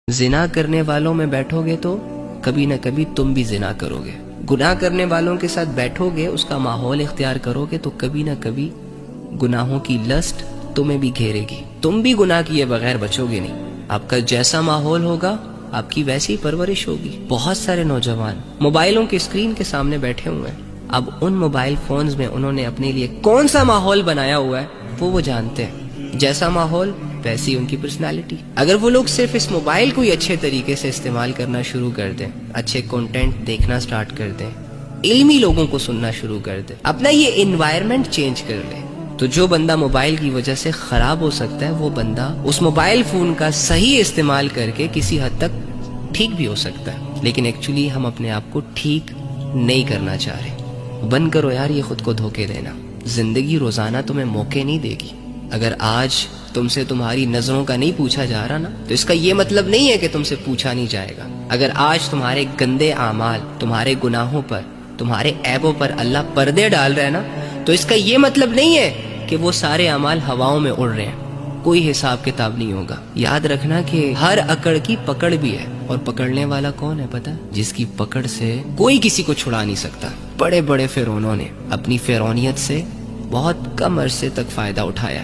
زنا کرنے والوں میں بیٹھو گے تو کبھی نہ کبھی تم بھی زنا کرو گے. گناہ کرنے والوں کے ساتھ بیٹھو گے، اس کا ماحول اختیار کرو گے تو کبھی نہ کبھی گناہوں کی لسٹ تمہیں بھی گھیرے گی. تم بھی گناہ کیے بغیر بچو گے نہیں. آپ کا جیسا ماحول ہوگا آپ کی ویسی پرورش ہوگی. بہت سارے نوجوان موبائلوں کی اسکرین کے سامنے بیٹھے ہوئے ہیں. اب ان موبائل فونز میں انہوں نے اپنے لیے کون سا ماحول بنایا ہوا ہے وہ جانتے ہیں. جیسا ماحول ویسی ان کی پرسنالٹی. اگر وہ لوگ صرف اس موبائل کو ہی اچھے طریقے سے استعمال کرنا شروع کر دیں، اچھے کنٹینٹ دیکھنا سٹارٹ کر دیں، علمی لوگوں کو سننا شروع کر دیں، اپنا یہ انوائرمنٹ چینج کر لیں، تو جو بندہ موبائل کی وجہ سے خراب ہو سکتا ہے وہ بندہ اس موبائل فون کا صحیح استعمال کر کے کسی حد تک ٹھیک بھی ہو سکتا ہے. لیکن ایکچولی ہم اپنے آپ کو ٹھیک نہیں کرنا چاہ رہے. بند کرو یار یہ خود کو دھوکے دینا. زندگی روزانہ تمہیں موقع نہیں دے گی. اگر آج تم سے تمہاری نظروں کا نہیں پوچھا جا رہا نا تو اس کا یہ مطلب نہیں ہے کہ تم سے پوچھا نہیں جائے گا. اگر آج تمہارے گندے اعمال، تمہارے گناہوں پر، تمہارے عیبوں پر اللہ پردے ڈال رہا ہے نا تو اس کا یہ مطلب نہیں ہے کہ وہ سارے اعمال ہواؤں میں اڑ رہے ہیں. کوئی حساب کتاب نہیں ہوگا. یاد رکھنا کہ ہر اکڑ کی پکڑ بھی ہے، اور پکڑنے والا کون ہے پتہ؟ جس کی پکڑ سے کوئی کسی کو چھڑا نہیں سکتا. بڑے بڑے فرعونوں نے اپنی فرعونیت سے بہت کم عرصے تک فائدہ اٹھایا.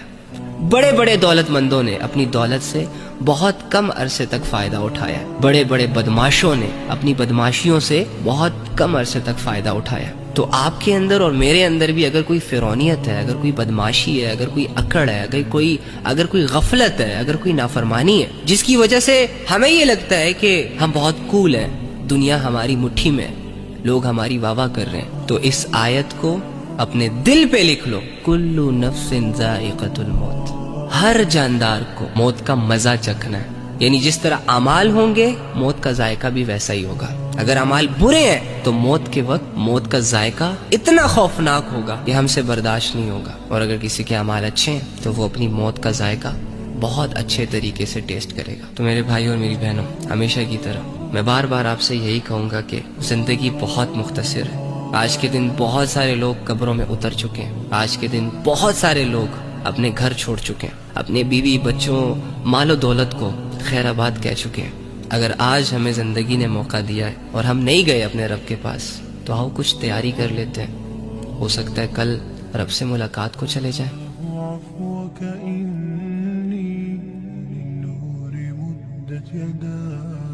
بڑے بڑے دولت مندوں نے اپنی دولت سے بہت کم عرصے تک فائدہ اٹھایا. بڑے بڑے بدماشوں نے اپنی بدماشیوں سے بہت کم عرصے تک فائدہ اٹھایا. تو آپ کے اندر اور میرے اندر بھی اگر کوئی فرعونیت ہے، اگر کوئی بدماشی ہے، اگر کوئی اکڑ ہے، اگر کوئی غفلت ہے، اگر کوئی نافرمانی ہے جس کی وجہ سے ہمیں یہ لگتا ہے کہ ہم بہت کول ہیں، دنیا ہماری مٹھی میں، لوگ ہماری واہ واہ کر رہے ہیں، تو اس آیت کو اپنے دل پہ لکھ لو. کل نفس ذائقۃ الموت. ہر جاندار کو موت کا مزہ چکھنا ہے. یعنی جس طرح اعمال ہوں گے موت کا ذائقہ بھی ویسا ہی ہوگا. اگر اعمال برے ہیں تو موت کے وقت موت کا ذائقہ اتنا خوفناک ہوگا کہ ہم سے برداشت نہیں ہوگا. اور اگر کسی کے اعمال اچھے ہیں تو وہ اپنی موت کا ذائقہ بہت اچھے طریقے سے ٹیسٹ کرے گا. تو میرے بھائی اور میری بہنوں، ہمیشہ کی طرح میں بار بار آپ سے یہی کہوں گا کہ زندگی بہت مختصر ہے. آج کے دن بہت سارے لوگ قبروں میں اتر چکے ہیں. آج کے دن بہت سارے لوگ اپنے گھر چھوڑ چکے ہیں، اپنے بیوی بچوں مال و دولت کو خیر آباد کہہ چکے ہیں. اگر آج ہمیں زندگی نے موقع دیا ہے اور ہم نہیں گئے اپنے رب کے پاس تو آؤ کچھ تیاری کر لیتے ہیں. ہو سکتا ہے کل رب سے ملاقات کو چلے جائیں. عفوك إني للنور مدت يداي